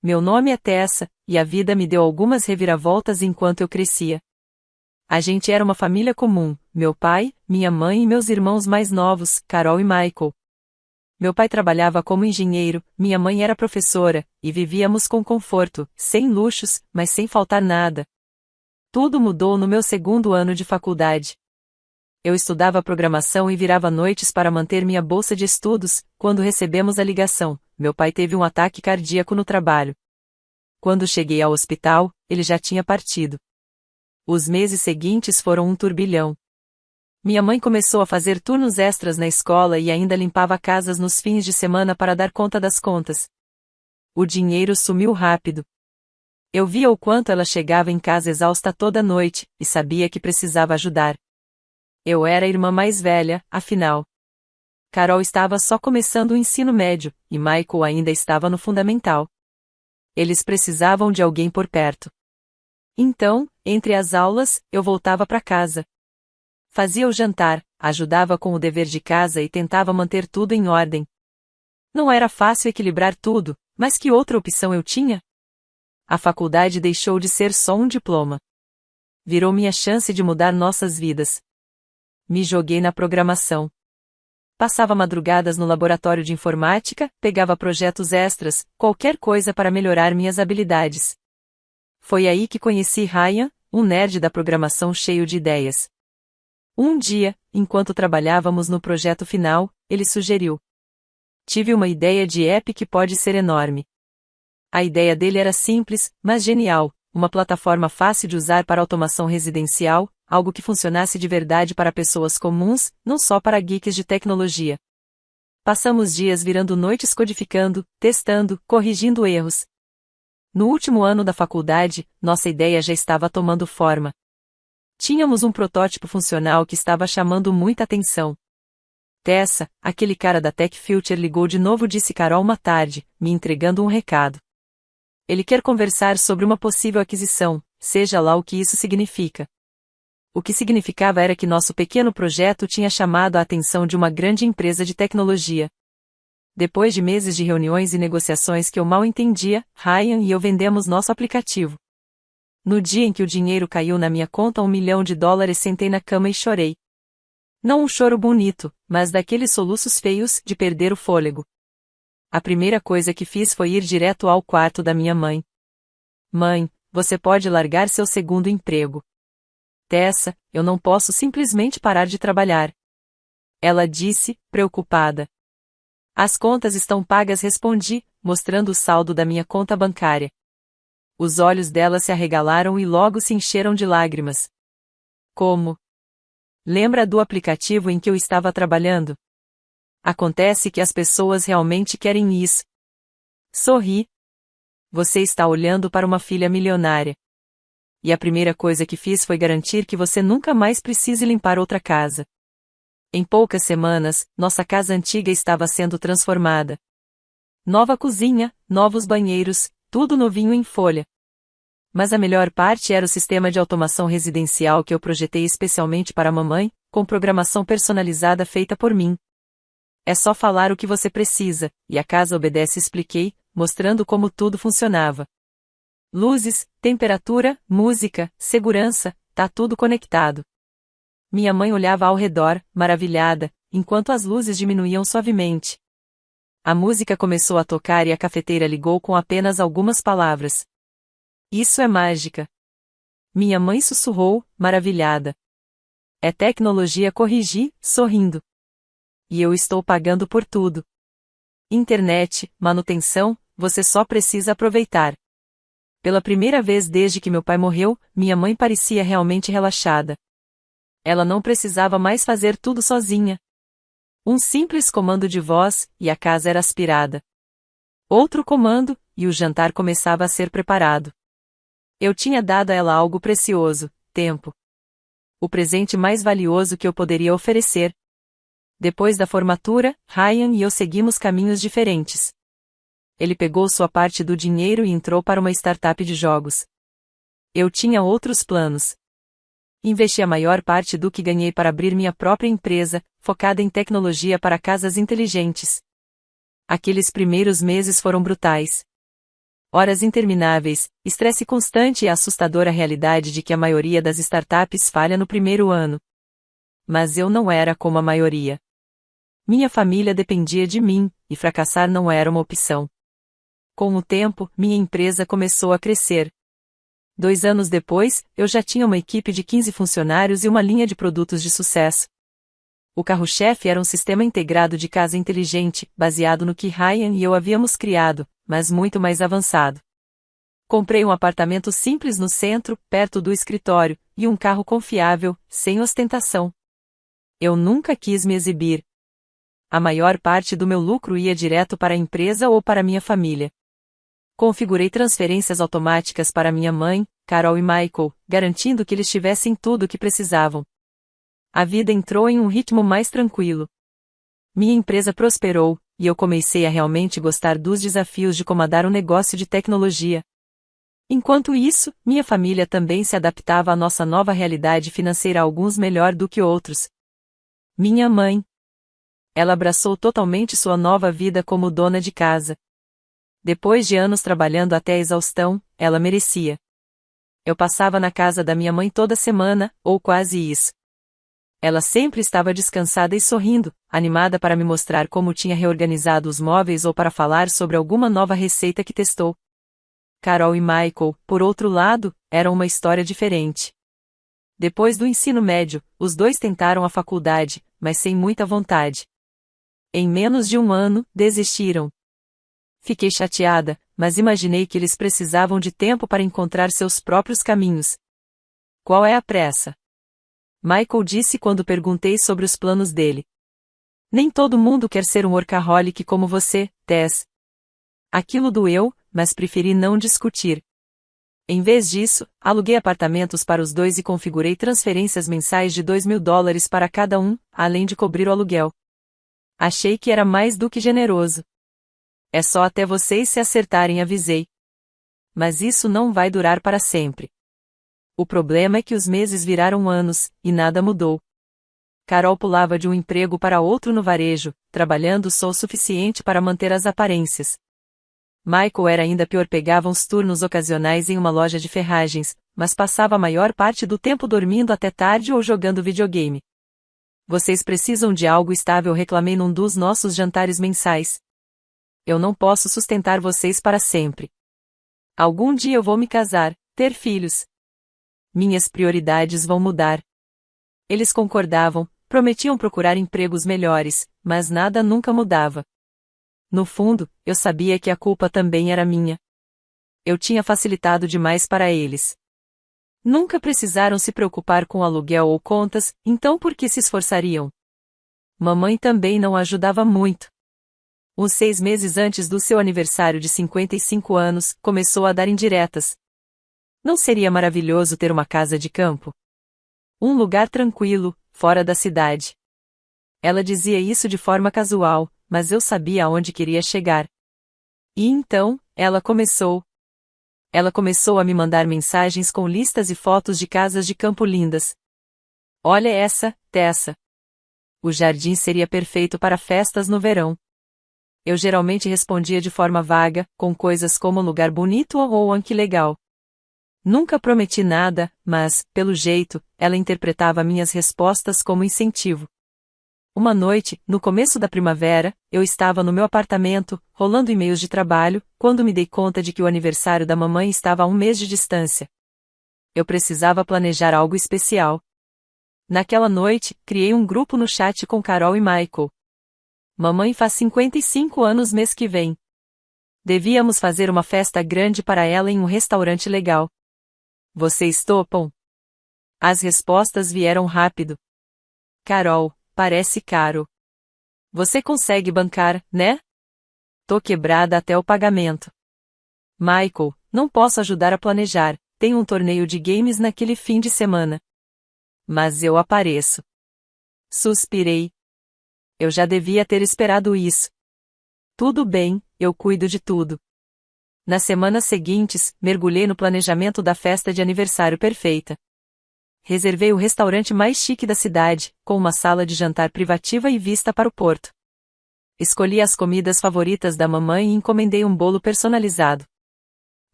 Meu nome é Tessa, e a vida me deu algumas reviravoltas enquanto eu crescia. A gente era uma família comum, meu pai, minha mãe e meus irmãos mais novos, Carol e Michael. Meu pai trabalhava como engenheiro, minha mãe era professora, e vivíamos com conforto, sem luxos, mas sem faltar nada. Tudo mudou no meu segundo ano de faculdade. Eu estudava programação e virava noites para manter minha bolsa de estudos, quando recebemos a ligação: meu pai teve um ataque cardíaco no trabalho. Quando cheguei ao hospital, ele já tinha partido. Os meses seguintes foram um turbilhão. Minha mãe começou a fazer turnos extras na escola e ainda limpava casas nos fins de semana para dar conta das contas. O dinheiro sumiu rápido. Eu via o quanto ela chegava em casa exausta toda noite, e sabia que precisava ajudar. Eu era a irmã mais velha, afinal. Carol estava só começando o ensino médio, e Michael ainda estava no fundamental. Eles precisavam de alguém por perto. Então, entre as aulas, eu voltava para casa. Fazia o jantar, ajudava com o dever de casa e tentava manter tudo em ordem. Não era fácil equilibrar tudo, mas que outra opção eu tinha? A faculdade deixou de ser só um diploma. Virou minha chance de mudar nossas vidas. Me joguei na programação. Passava madrugadas no laboratório de informática, pegava projetos extras, qualquer coisa para melhorar minhas habilidades. Foi aí que conheci Ryan, um nerd da programação cheio de ideias. Um dia, enquanto trabalhávamos no projeto final, ele sugeriu: tive uma ideia de app que pode ser enorme. A ideia dele era simples, mas genial, uma plataforma fácil de usar para automação residencial, algo que funcionasse de verdade para pessoas comuns, não só para geeks de tecnologia. Passamos dias virando noites codificando, testando, corrigindo erros. No último ano da faculdade, nossa ideia já estava tomando forma. Tínhamos um protótipo funcional que estava chamando muita atenção. Tessa, aquele cara da Tech Future, ligou de novo, disse Carol uma tarde, me entregando um recado. Ele quer conversar sobre uma possível aquisição, seja lá o que isso significa. O que significava era que nosso pequeno projeto tinha chamado a atenção de uma grande empresa de tecnologia. Depois de meses de reuniões e negociações que eu mal entendia, Ryan e eu vendemos nosso aplicativo. No dia em que o dinheiro caiu na minha conta, $1 milhão, sentei na cama e chorei. Não um choro bonito, mas daqueles soluços feios, de perder o fôlego. A primeira coisa que fiz foi ir direto ao quarto da minha mãe. Mãe, você pode largar seu segundo emprego. Tessa, eu não posso simplesmente parar de trabalhar. Ela disse, preocupada. As contas estão pagas, respondi, mostrando o saldo da minha conta bancária. Os olhos dela se arregalaram e logo se encheram de lágrimas. Como? Lembra do aplicativo em que eu estava trabalhando? Acontece que as pessoas realmente querem isso. Sorri. Você está olhando para uma filha milionária. E a primeira coisa que fiz foi garantir que você nunca mais precise limpar outra casa. Em poucas semanas, nossa casa antiga estava sendo transformada. Nova cozinha, novos banheiros, tudo novinho em folha. Mas a melhor parte era o sistema de automação residencial que eu projetei especialmente para a mamãe, com programação personalizada feita por mim. É só falar o que você precisa, e a casa obedece, expliquei, mostrando como tudo funcionava. Luzes, temperatura, música, segurança, tá tudo conectado. Minha mãe olhava ao redor, maravilhada, enquanto as luzes diminuíam suavemente. A música começou a tocar e a cafeteira ligou com apenas algumas palavras. Isso é mágica. Minha mãe sussurrou, maravilhada. É tecnologia, corrigi, sorrindo. E eu estou pagando por tudo. Internet, manutenção, você só precisa aproveitar. Pela primeira vez desde que meu pai morreu, minha mãe parecia realmente relaxada. Ela não precisava mais fazer tudo sozinha. Um simples comando de voz, e a casa era aspirada. Outro comando, e o jantar começava a ser preparado. Eu tinha dado a ela algo precioso, tempo. O presente mais valioso que eu poderia oferecer. Depois da formatura, Ryan e eu seguimos caminhos diferentes. Ele pegou sua parte do dinheiro e entrou para uma startup de jogos. Eu tinha outros planos. Investi a maior parte do que ganhei para abrir minha própria empresa, focada em tecnologia para casas inteligentes. Aqueles primeiros meses foram brutais. Horas intermináveis, estresse constante e a assustadora realidade de que a maioria das startups falha no primeiro ano. Mas eu não era como a maioria. Minha família dependia de mim, e fracassar não era uma opção. Com o tempo, minha empresa começou a crescer. 2 anos depois, eu já tinha uma equipe de 15 funcionários e uma linha de produtos de sucesso. O carro-chefe era um sistema integrado de casa inteligente, baseado no que Ryan e eu havíamos criado, mas muito mais avançado. Comprei um apartamento simples no centro, perto do escritório, e um carro confiável, sem ostentação. Eu nunca quis me exibir. A maior parte do meu lucro ia direto para a empresa ou para minha família. Configurei transferências automáticas para minha mãe, Carol e Michael, garantindo que eles tivessem tudo o que precisavam. A vida entrou em um ritmo mais tranquilo. Minha empresa prosperou, e eu comecei a realmente gostar dos desafios de comandar um negócio de tecnologia. Enquanto isso, minha família também se adaptava à nossa nova realidade financeira, alguns melhor do que outros. Minha mãe. Ela abraçou totalmente sua nova vida como dona de casa. Depois de anos trabalhando até a exaustão, ela merecia. Eu passava na casa da minha mãe toda semana, ou quase isso. Ela sempre estava descansada e sorrindo, animada para me mostrar como tinha reorganizado os móveis ou para falar sobre alguma nova receita que testou. Carol e Michael, por outro lado, eram uma história diferente. Depois do ensino médio, os dois tentaram a faculdade, mas sem muita vontade. Em menos de um ano, desistiram. Fiquei chateada, mas imaginei que eles precisavam de tempo para encontrar seus próprios caminhos. Qual é a pressa? Michael disse quando perguntei sobre os planos dele. Nem todo mundo quer ser um workaholic como você, Tess. Aquilo doeu, mas preferi não discutir. Em vez disso, aluguei apartamentos para os dois e configurei transferências mensais de $2.000 para cada um, além de cobrir o aluguel. Achei que era mais do que generoso. É só até vocês se acertarem, avisei. Mas isso não vai durar para sempre. O problema é que os meses viraram anos, e nada mudou. Carol pulava de um emprego para outro no varejo, trabalhando só o suficiente para manter as aparências. Michael era ainda pior, pegava uns turnos ocasionais em uma loja de ferragens, mas passava a maior parte do tempo dormindo até tarde ou jogando videogame. Vocês precisam de algo estável, reclamei num dos nossos jantares mensais. Eu não posso sustentar vocês para sempre. Algum dia eu vou me casar, ter filhos. Minhas prioridades vão mudar. Eles concordavam, prometiam procurar empregos melhores, mas nada nunca mudava. No fundo, eu sabia que a culpa também era minha. Eu tinha facilitado demais para eles. Nunca precisaram se preocupar com aluguel ou contas, então por que se esforçariam? Mamãe também não ajudava muito. Uns 6 meses antes do seu aniversário de 55 anos, começou a dar indiretas. Não seria maravilhoso ter uma casa de campo? Um lugar tranquilo, fora da cidade. Ela dizia isso de forma casual, mas eu sabia aonde queria chegar. E então, ela começou. Ela começou a me mandar mensagens com listas e fotos de casas de campo lindas. Olha essa, Tessa. O jardim seria perfeito para festas no verão. Eu geralmente respondia de forma vaga, com coisas como lugar bonito ou que legal. Nunca prometi nada, mas, pelo jeito, ela interpretava minhas respostas como incentivo. Uma noite, no começo da primavera, eu estava no meu apartamento, rolando e-mails de trabalho, quando me dei conta de que o aniversário da mamãe estava a 1 mês de distância. Eu precisava planejar algo especial. Naquela noite, criei um grupo no chat com Carol e Michael. Mamãe faz 55 anos mês que vem. Devíamos fazer uma festa grande para ela em um restaurante legal. Vocês topam? As respostas vieram rápido. Carol, parece caro. Você consegue bancar, né? Tô quebrada até o pagamento. Michael, não posso ajudar a planejar, tem um torneio de games naquele fim de semana. Mas eu apareço. Suspirei. Eu já devia ter esperado isso. Tudo bem, eu cuido de tudo. Nas semanas seguintes, mergulhei no planejamento da festa de aniversário perfeita. Reservei o restaurante mais chique da cidade, com uma sala de jantar privativa e vista para o porto. Escolhi as comidas favoritas da mamãe e encomendei um bolo personalizado.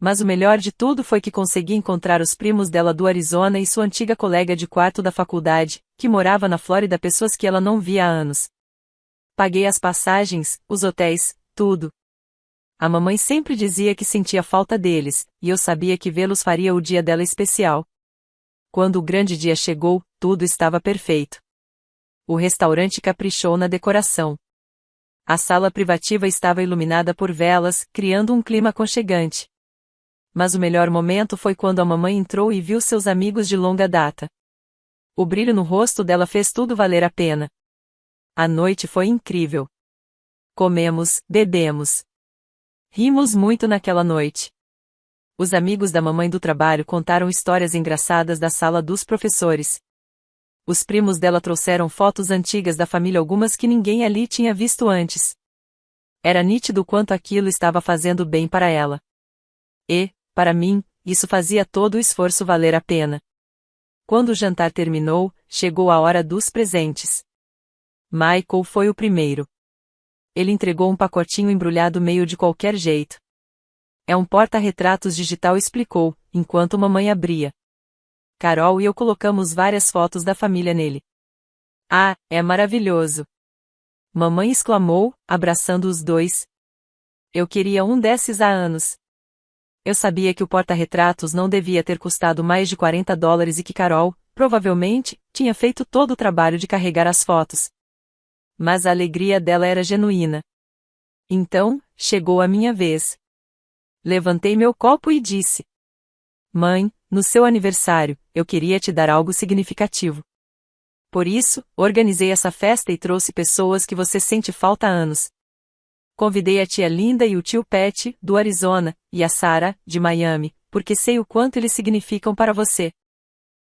Mas o melhor de tudo foi que consegui encontrar os primos dela do Arizona e sua antiga colega de quarto da faculdade, que morava na Flórida, pessoas que ela não via há anos. Paguei as passagens, os hotéis, tudo. A mamãe sempre dizia que sentia falta deles, e eu sabia que vê-los faria o dia dela especial. Quando o grande dia chegou, tudo estava perfeito. O restaurante caprichou na decoração. A sala privativa estava iluminada por velas, criando um clima aconchegante. Mas o melhor momento foi quando a mamãe entrou e viu seus amigos de longa data. O brilho no rosto dela fez tudo valer a pena. A noite foi incrível. Comemos, bebemos. Rimos muito naquela noite. Os amigos da mamãe do trabalho contaram histórias engraçadas da sala dos professores. Os primos dela trouxeram fotos antigas da família, algumas que ninguém ali tinha visto antes. Era nítido quanto aquilo estava fazendo bem para ela. E, para mim, isso fazia todo o esforço valer a pena. Quando o jantar terminou, chegou a hora dos presentes. Michael foi o primeiro. Ele entregou um pacotinho embrulhado meio de qualquer jeito. É um porta-retratos digital, explicou, enquanto mamãe abria. Carol e eu colocamos várias fotos da família nele. Ah, é maravilhoso! Mamãe exclamou, abraçando os dois. Eu queria um desses há anos. Eu sabia que o porta-retratos não devia ter custado mais de $40 e que Carol, provavelmente, tinha feito todo o trabalho de carregar as fotos. Mas a alegria dela era genuína. Então, chegou a minha vez. Levantei meu copo e disse: Mãe, no seu aniversário, eu queria te dar algo significativo. Por isso, organizei essa festa e trouxe pessoas que você sente falta há anos. Convidei a tia Linda e o tio Pat, do Arizona, e a Sarah, de Miami, porque sei o quanto eles significam para você.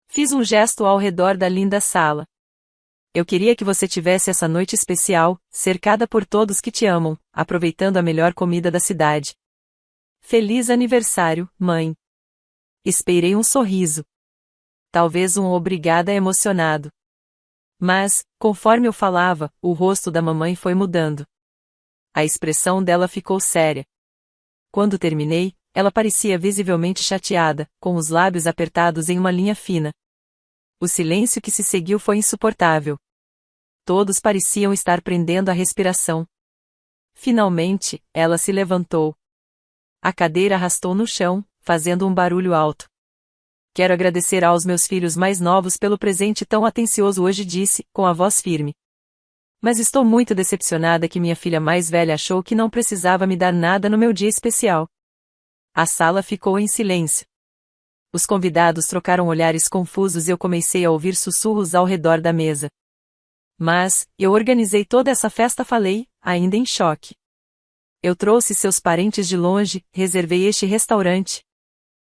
Fiz um gesto ao redor da linda sala. Eu queria que você tivesse essa noite especial, cercada por todos que te amam, aproveitando a melhor comida da cidade. Feliz aniversário, mãe. Esperei um sorriso. Talvez um obrigada emocionado. Mas, conforme eu falava, o rosto da mamãe foi mudando. A expressão dela ficou séria. Quando terminei, ela parecia visivelmente chateada, com os lábios apertados em uma linha fina. O silêncio que se seguiu foi insuportável. Todos pareciam estar prendendo a respiração. Finalmente, ela se levantou. A cadeira arrastou no chão, fazendo um barulho alto. Quero agradecer aos meus filhos mais novos pelo presente tão atencioso hoje, disse, com a voz firme. Mas estou muito decepcionada que minha filha mais velha achou que não precisava me dar nada no meu dia especial. A sala ficou em silêncio. Os convidados trocaram olhares confusos e eu comecei a ouvir sussurros ao redor da mesa. Mas, eu organizei toda essa festa, falei, ainda em choque. Eu trouxe seus parentes de longe, reservei este restaurante.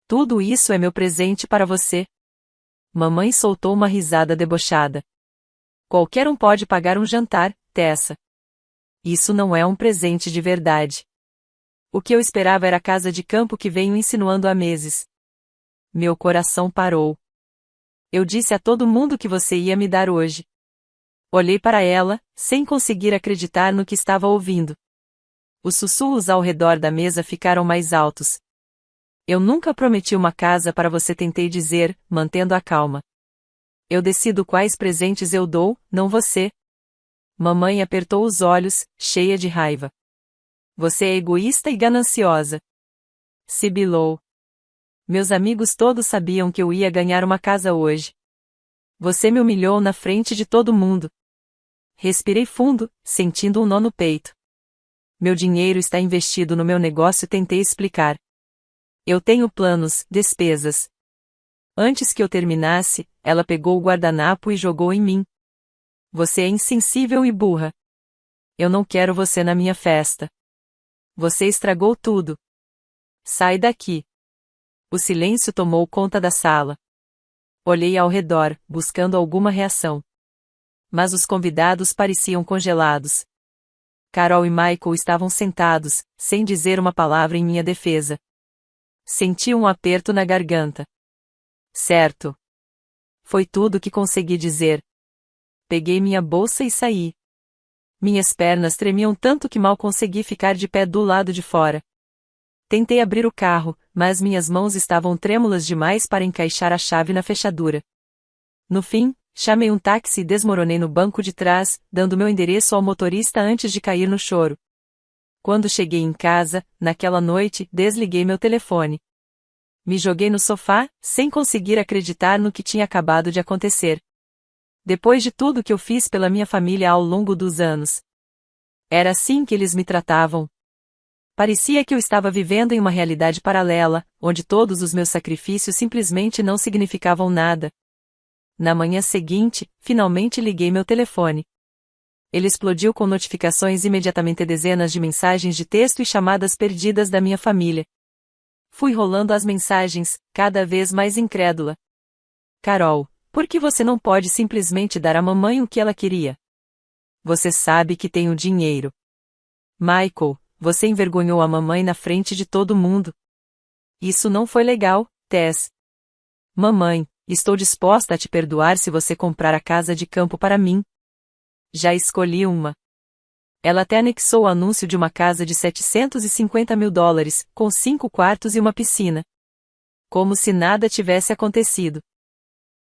Tudo isso é meu presente para você. Mamãe soltou uma risada debochada. Qualquer um pode pagar um jantar, Tessa. Isso não é um presente de verdade. O que eu esperava era a casa de campo que venho insinuando há meses. Meu coração parou. Eu disse a todo mundo que você ia me dar hoje. Olhei para ela, sem conseguir acreditar no que estava ouvindo. Os sussurros ao redor da mesa ficaram mais altos. Eu nunca prometi uma casa para você, tentei dizer, mantendo a calma. Eu decido quais presentes eu dou, não você. Mamãe apertou os olhos, cheia de raiva. Você é egoísta e gananciosa. Sibilou. Meus amigos todos sabiam que eu ia ganhar uma casa hoje. Você me humilhou na frente de todo mundo. Respirei fundo, sentindo um nó no peito. Meu dinheiro está investido no meu negócio, tentei explicar. Eu tenho planos, despesas. Antes que eu terminasse, ela pegou o guardanapo e jogou em mim. Você é insensível e burra. Eu não quero você na minha festa. Você estragou tudo. Sai daqui. O silêncio tomou conta da sala. Olhei ao redor, buscando alguma reação. Mas os convidados pareciam congelados. Carol e Michael estavam sentados, sem dizer uma palavra em minha defesa. Senti um aperto na garganta. Certo. Foi tudo que consegui dizer. Peguei minha bolsa e saí. Minhas pernas tremiam tanto que mal consegui ficar de pé do lado de fora. Tentei abrir o carro, mas minhas mãos estavam trêmulas demais para encaixar a chave na fechadura. No fim, chamei um táxi e desmoronei no banco de trás, dando meu endereço ao motorista antes de cair no choro. Quando cheguei em casa, naquela noite, desliguei meu telefone. Me joguei no sofá, sem conseguir acreditar no que tinha acabado de acontecer. Depois de tudo que eu fiz pela minha família ao longo dos anos. Era assim que eles me tratavam. Parecia que eu estava vivendo em uma realidade paralela, onde todos os meus sacrifícios simplesmente não significavam nada. Na manhã seguinte, finalmente liguei meu telefone. Ele explodiu com notificações imediatamente, dezenas de mensagens de texto e chamadas perdidas da minha família. Fui rolando as mensagens, cada vez mais incrédula. Carol, por que você não pode simplesmente dar à mamãe o que ela queria? Você sabe que tenho dinheiro. Michael, você envergonhou a mamãe na frente de todo mundo. Isso não foi legal, Tess. Mamãe, estou disposta a te perdoar se você comprar a casa de campo para mim. Já escolhi uma. Ela até anexou o anúncio de uma casa de $750 mil, com 5 quartos e uma piscina. Como se nada tivesse acontecido.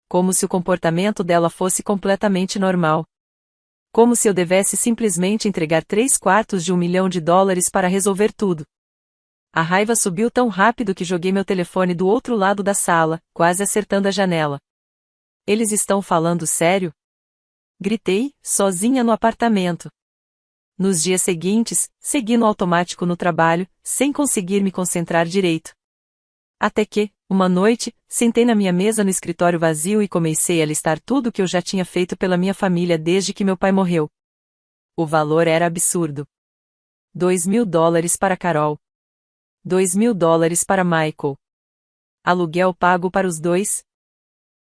Como se o comportamento dela fosse completamente normal. Como se eu devesse simplesmente entregar 3 quartos de $1 milhão para resolver tudo. A raiva subiu tão rápido que joguei meu telefone do outro lado da sala, quase acertando a janela. Eles estão falando sério? Gritei, sozinha no apartamento. Nos dias seguintes, segui no automático no trabalho, sem conseguir me concentrar direito. Até que, uma noite, sentei na minha mesa no escritório vazio e comecei a listar tudo o que eu já tinha feito pela minha família desde que meu pai morreu. O valor era absurdo. $2.000 para Carol. $2.000 para Michael. Aluguel pago para os dois.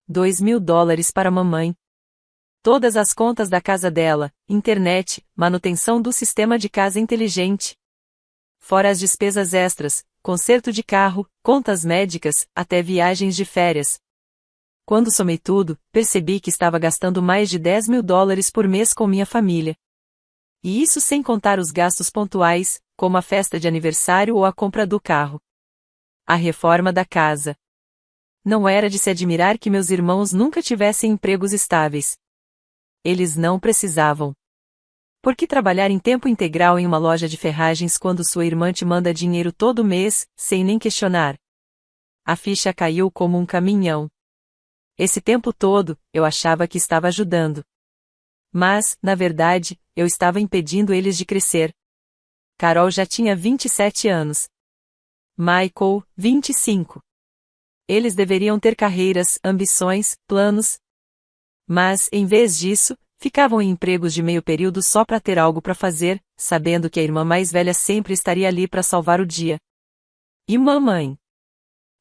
$2.000 para mamãe. Todas as contas da casa dela, internet, manutenção do sistema de casa inteligente. Fora as despesas extras, conserto de carro, contas médicas, até viagens de férias. Quando somei tudo, percebi que estava gastando mais de $10.000 por mês com minha família. E isso sem contar os gastos pontuais, como a festa de aniversário ou a compra do carro. A reforma da casa. Não era de se admirar que meus irmãos nunca tivessem empregos estáveis. Eles não precisavam. Por que trabalhar em tempo integral em uma loja de ferragens quando sua irmã te manda dinheiro todo mês, sem nem questionar? A ficha caiu como um caminhão. Esse tempo todo, eu achava que estava ajudando. Mas, na verdade, eu estava impedindo eles de crescer. Carol já tinha 27 anos. Michael, 25. Eles deveriam ter carreiras, ambições, planos. Mas, em vez disso, ficavam em empregos de meio período só para ter algo para fazer, sabendo que a irmã mais velha sempre estaria ali para salvar o dia. E mamãe?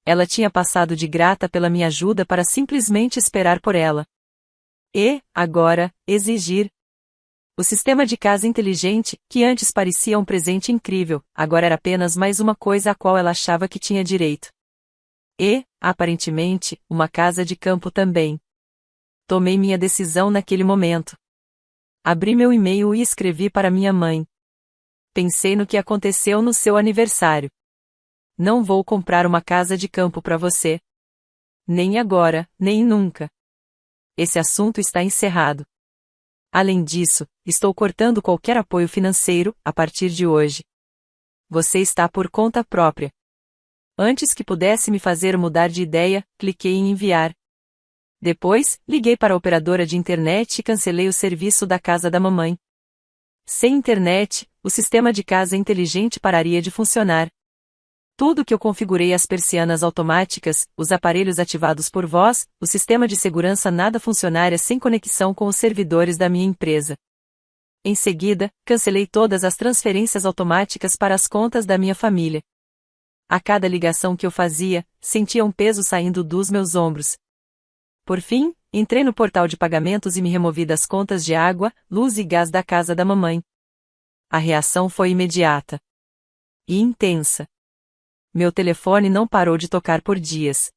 Ela tinha passado de grata pela minha ajuda para simplesmente esperar por ela. E, agora, exigir. O sistema de casa inteligente, que antes parecia um presente incrível, agora era apenas mais uma coisa a qual ela achava que tinha direito. E, aparentemente, uma casa de campo também. Tomei minha decisão naquele momento. Abri meu e-mail e escrevi para minha mãe. Pensei no que aconteceu no seu aniversário. Não vou comprar uma casa de campo para você. Nem agora, nem nunca. Esse assunto está encerrado. Além disso, estou cortando qualquer apoio financeiro, a partir de hoje. Você está por conta própria. Antes que pudesse me fazer mudar de ideia, cliquei em enviar. Depois, liguei para a operadora de internet e cancelei o serviço da casa da mamãe. Sem internet, o sistema de casa inteligente pararia de funcionar. Tudo que eu configurei, as persianas automáticas, os aparelhos ativados por voz, o sistema de segurança, nada funcionaria sem conexão com os servidores da minha empresa. Em seguida, cancelei todas as transferências automáticas para as contas da minha família. A cada ligação que eu fazia, sentia um peso saindo dos meus ombros. Por fim, entrei no portal de pagamentos e me removi das contas de água, luz e gás da casa da mamãe. A reação foi imediata. E intensa. Meu telefone não parou de tocar por dias.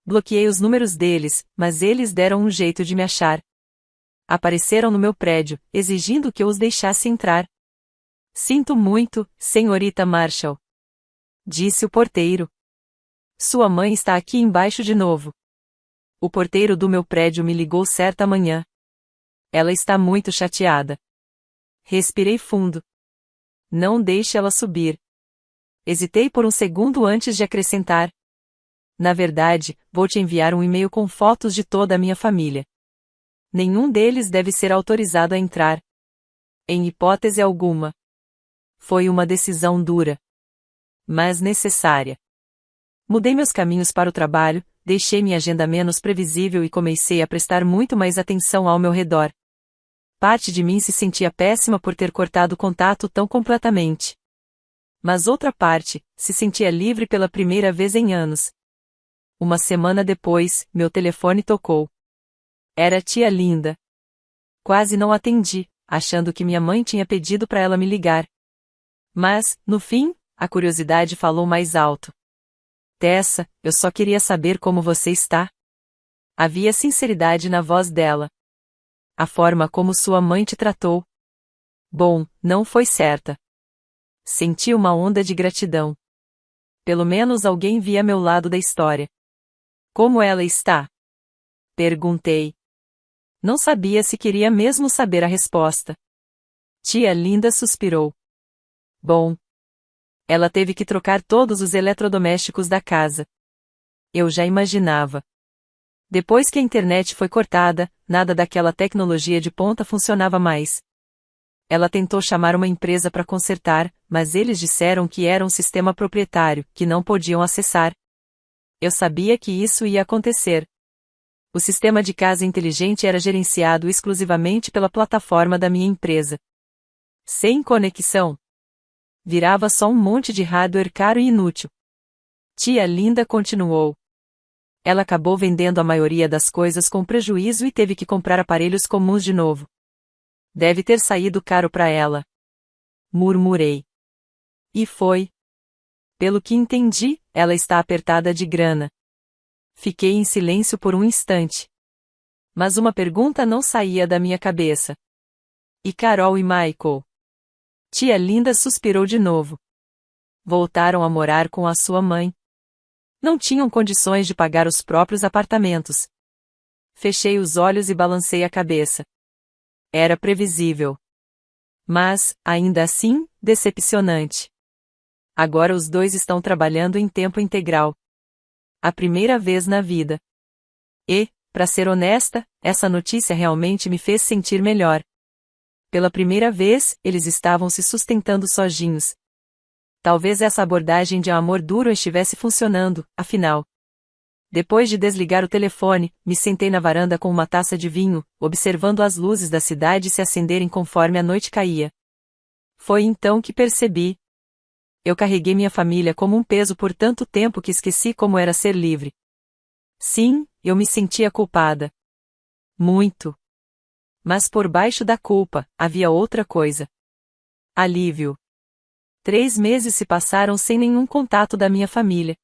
Bloqueei os números deles, mas eles deram um jeito de me achar. Apareceram no meu prédio, exigindo que eu os deixasse entrar. Sinto muito, senhorita Marshall. disse o porteiro. Sua mãe está aqui embaixo de novo. O porteiro do meu prédio me ligou certa manhã. Ela está muito chateada. Respirei fundo. Não deixe ela subir. Hesitei por um segundo antes de acrescentar. Na verdade, vou te enviar um e-mail com fotos de toda a minha família. Nenhum deles deve ser autorizado a entrar. Em hipótese alguma. Foi uma decisão dura, mas necessária. Mudei meus caminhos para o trabalho, deixei minha agenda menos previsível e comecei a prestar muito mais atenção ao meu redor. Parte de mim se sentia péssima por ter cortado o contato tão completamente. Mas outra parte, se sentia livre pela primeira vez em anos. Uma semana depois, meu telefone tocou. Era a tia Linda. Quase não atendi, achando que minha mãe tinha pedido para ela me ligar. Mas, no fim, a curiosidade falou mais alto. Tessa, eu só queria saber como você está. Havia sinceridade na voz dela. A forma como sua mãe te tratou. Bom, não foi certa. Senti uma onda de gratidão. Pelo menos alguém via meu lado da história. Como ela está? Perguntei. Não sabia se queria mesmo saber a resposta. Tia Linda suspirou. Bom. Ela teve que trocar todos os eletrodomésticos da casa. Eu já imaginava. Depois que a internet foi cortada, nada daquela tecnologia de ponta funcionava mais. Ela tentou chamar uma empresa para consertar, mas eles disseram que era um sistema proprietário, que não podiam acessar. Eu sabia que isso ia acontecer. O sistema de casa inteligente era gerenciado exclusivamente pela plataforma da minha empresa. Sem conexão. Virava só um monte de hardware caro e inútil. Tia Linda continuou. Ela acabou vendendo a maioria das coisas com prejuízo e teve que comprar aparelhos comuns de novo. Deve ter saído caro para ela. Murmurei. E foi. Pelo que entendi, ela está apertada de grana. Fiquei em silêncio por um instante. Mas uma pergunta não saía da minha cabeça. E Carol e Michael? Tia Linda suspirou de novo. Voltaram a morar com a sua mãe. Não tinham condições de pagar os próprios apartamentos. Fechei os olhos e balancei a cabeça. Era previsível. Mas, ainda assim, decepcionante. Agora os dois estão trabalhando em tempo integral. A primeira vez na vida. E, para ser honesta, essa notícia realmente me fez sentir melhor. Pela primeira vez, eles estavam se sustentando sozinhos. Talvez essa abordagem de amor duro estivesse funcionando, afinal. Depois de desligar o telefone, me sentei na varanda com uma taça de vinho, observando as luzes da cidade se acenderem conforme a noite caía. Foi então que percebi. Eu carreguei minha família como um peso por tanto tempo que esqueci como era ser livre. Sim, eu me sentia culpada. Muito. Mas por baixo da culpa, havia outra coisa. Alívio. 3 meses se passaram sem nenhum contato da minha família.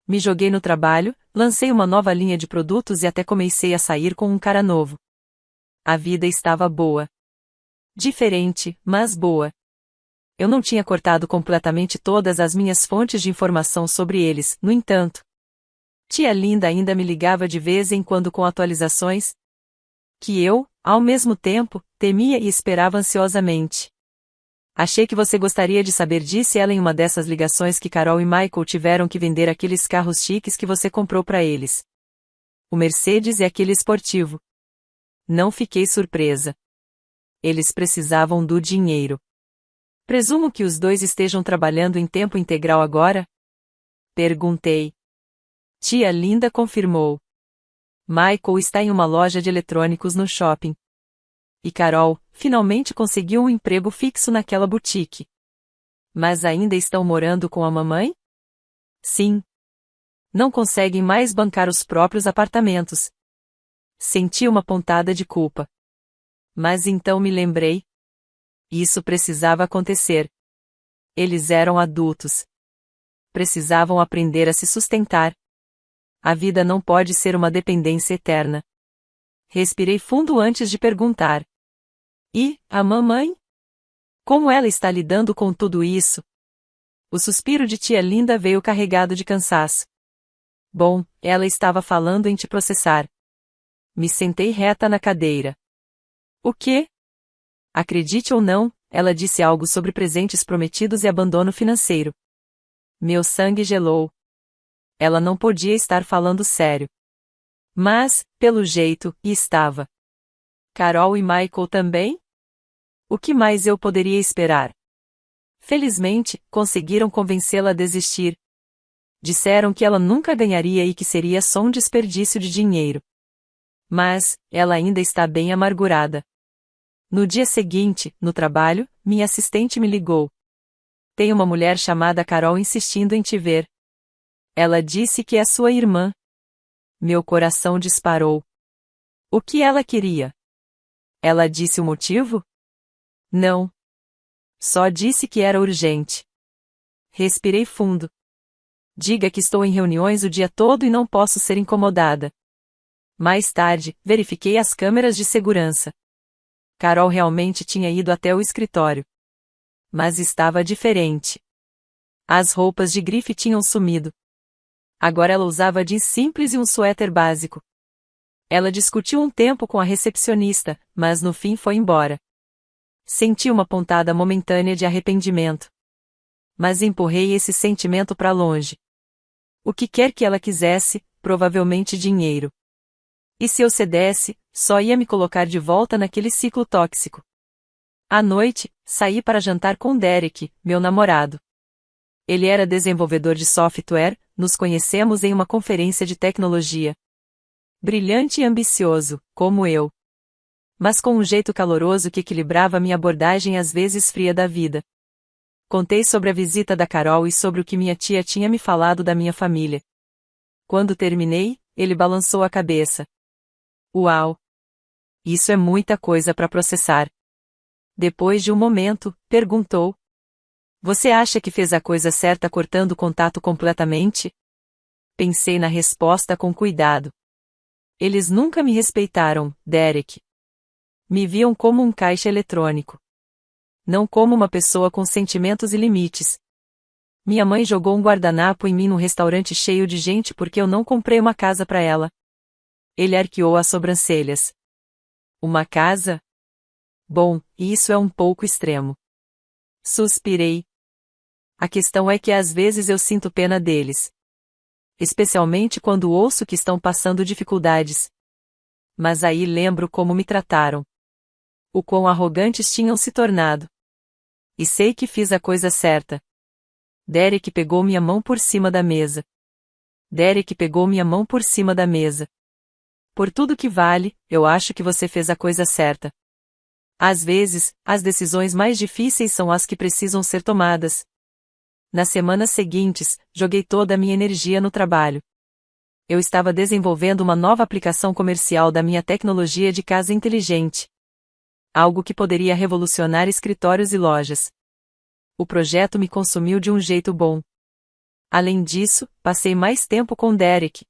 Me joguei no trabalho, lancei uma nova linha de produtos e até comecei a sair com um cara novo. A vida estava boa. Diferente, mas boa. Eu não tinha cortado completamente todas as minhas fontes de informação sobre eles, no entanto. Tia Linda ainda me ligava de vez em quando com atualizações, que eu, ao mesmo tempo, temia e esperava ansiosamente. Achei que você gostaria de saber, disse ela em uma dessas ligações, que Carol e Michael tiveram que vender aqueles carros chiques que você comprou para eles. O Mercedes e aquele esportivo. Não fiquei surpresa. Eles precisavam do dinheiro. Presumo que os dois estejam trabalhando em tempo integral agora? Perguntei. Tia Linda confirmou. Michael está em uma loja de eletrônicos no shopping. E Carol, finalmente conseguiu um emprego fixo naquela boutique. Mas ainda estão morando com a mamãe? Sim. Não conseguem mais bancar os próprios apartamentos. Senti uma pontada de culpa. Mas então me lembrei. Isso precisava acontecer. Eles eram adultos. Precisavam aprender a se sustentar. A vida não pode ser uma dependência eterna. Respirei fundo antes de perguntar. E, a mamãe? Como ela está lidando com tudo isso? O suspiro de tia Linda veio carregado de cansaço. Bom, ela estava falando em te processar. Me sentei reta na cadeira. O quê? Acredite ou não, ela disse algo sobre presentes prometidos e abandono financeiro. Meu sangue gelou. Ela não podia estar falando sério. Mas, pelo jeito, estava. Carol e Michael também? O que mais eu poderia esperar? Felizmente, conseguiram convencê-la a desistir. Disseram que ela nunca ganharia e que seria só um desperdício de dinheiro. Mas, ela ainda está bem amargurada. No dia seguinte, no trabalho, minha assistente me ligou. Tem uma mulher chamada Carol insistindo em te ver. Ela disse que é sua irmã. Meu coração disparou. O que ela queria? Ela disse o motivo? Não. Só disse que era urgente. Respirei fundo. Diga que estou em reuniões o dia todo e não posso ser incomodada. Mais tarde, verifiquei as câmeras de segurança. Carol realmente tinha ido até o escritório. Mas estava diferente. As roupas de grife tinham sumido. Agora ela usava jeans simples e um suéter básico. Ela discutiu um tempo com a recepcionista, mas no fim foi embora. Senti uma pontada momentânea de arrependimento. Mas empurrei esse sentimento para longe. O que quer que ela quisesse, provavelmente dinheiro. E se eu cedesse, só ia me colocar de volta naquele ciclo tóxico. À noite, saí para jantar com Derek, meu namorado. Ele era desenvolvedor de software, nos conhecemos em uma conferência de tecnologia. Brilhante e ambicioso, como eu. Mas com um jeito caloroso que equilibrava minha abordagem às vezes fria da vida. Contei sobre a visita da Carol e sobre o que minha tia tinha me falado da minha família. Quando terminei, ele balançou a cabeça. Uau! Isso é muita coisa para processar. Depois de um momento, perguntou. Você acha que fez a coisa certa cortando o contato completamente? Pensei na resposta com cuidado. Eles nunca me respeitaram, Derek. Me viam como um caixa eletrônico. Não como uma pessoa com sentimentos e limites. Minha mãe jogou um guardanapo em mim num restaurante cheio de gente porque eu não comprei uma casa para ela. Ele arqueou as sobrancelhas. Uma casa? Bom, isso é um pouco extremo. Suspirei. A questão é que às vezes eu sinto pena deles. Especialmente quando ouço que estão passando dificuldades. Mas aí lembro como me trataram. O quão arrogantes tinham se tornado. E sei que fiz a coisa certa. Derek pegou minha mão por cima da mesa. Derek pegou minha mão por cima da mesa. Por tudo que vale, eu acho que você fez a coisa certa. Às vezes, as decisões mais difíceis são as que precisam ser tomadas. Nas semanas seguintes, joguei toda a minha energia no trabalho. Eu estava desenvolvendo uma nova aplicação comercial da minha tecnologia de casa inteligente. Algo que poderia revolucionar escritórios e lojas. O projeto me consumiu de um jeito bom. Além disso, passei mais tempo com Derek.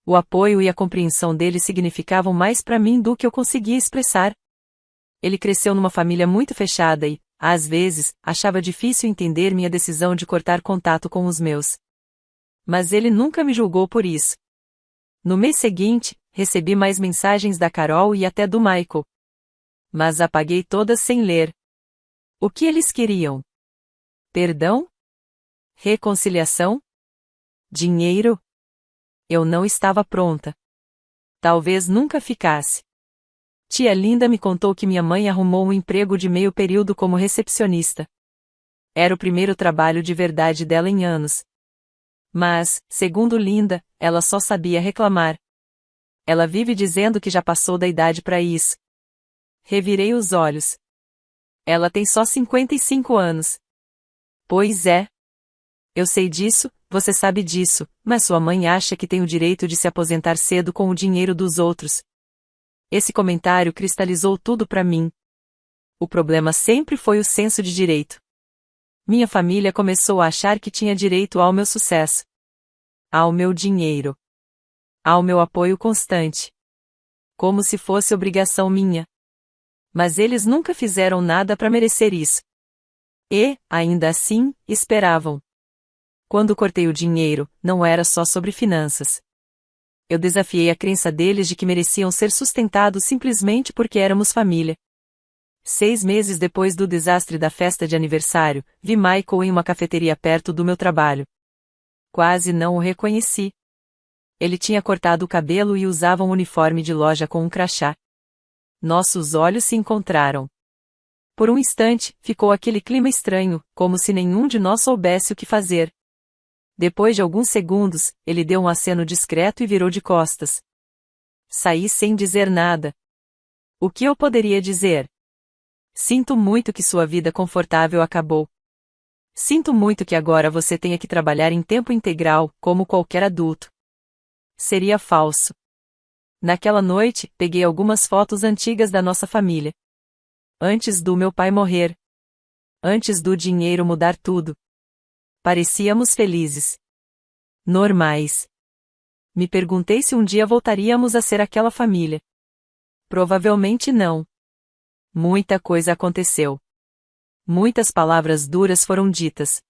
O apoio e a compreensão dele significavam mais para mim do que eu conseguia expressar. Ele cresceu numa família muito fechada e, às vezes, achava difícil entender minha decisão de cortar contato com os meus. Mas ele nunca me julgou por isso. No mês seguinte, recebi mais mensagens da Carol e até do Michael. Mas apaguei todas sem ler. O que eles queriam? Perdão? Reconciliação? Dinheiro? Eu não estava pronta. Talvez nunca ficasse. Tia Linda me contou que minha mãe arrumou um emprego de meio período como recepcionista. Era o primeiro trabalho de verdade dela em anos. Mas, segundo Linda, ela só sabia reclamar. Ela vive dizendo que já passou da idade para isso. Revirei os olhos. Ela tem só 55 anos. Pois é. Eu sei disso, você sabe disso, mas sua mãe acha que tem o direito de se aposentar cedo com o dinheiro dos outros. Esse comentário cristalizou tudo para mim. O problema sempre foi o senso de direito. Minha família começou a achar que tinha direito ao meu sucesso. Ao meu dinheiro. Ao meu apoio constante. Como se fosse obrigação minha. Mas eles nunca fizeram nada para merecer isso. E, ainda assim, esperavam. Quando cortei o dinheiro, não era só sobre finanças. Eu desafiei a crença deles de que mereciam ser sustentados simplesmente porque éramos família. 6 meses depois do desastre da festa de aniversário, vi Michael em uma cafeteria perto do meu trabalho. Quase não o reconheci. Ele tinha cortado o cabelo e usava um uniforme de loja com um crachá. Nossos olhos se encontraram. Por um instante, ficou aquele clima estranho, como se nenhum de nós soubesse o que fazer. Depois de alguns segundos, ele deu um aceno discreto e virou de costas. Saí sem dizer nada. O que eu poderia dizer? Sinto muito que sua vida confortável acabou. Sinto muito que agora você tenha que trabalhar em tempo integral, como qualquer adulto. Seria falso. Naquela noite, peguei algumas fotos antigas da nossa família. Antes do meu pai morrer. Antes do dinheiro mudar tudo. Parecíamos felizes. Normais. Me perguntei se um dia voltaríamos a ser aquela família. Provavelmente não. Muita coisa aconteceu. Muitas palavras duras foram ditas.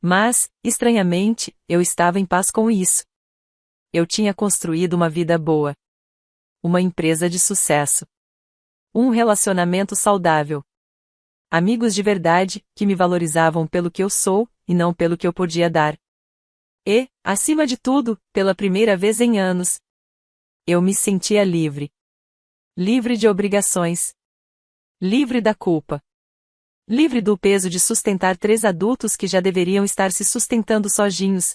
Mas, estranhamente, eu estava em paz com isso. Eu tinha construído uma vida boa. Uma empresa de sucesso. Um relacionamento saudável. Amigos de verdade, que me valorizavam pelo que eu sou, e não pelo que eu podia dar. E, acima de tudo, pela primeira vez em anos, eu me sentia livre. Livre de obrigações. Livre da culpa. Livre do peso de sustentar 3 adultos que já deveriam estar se sustentando sozinhos.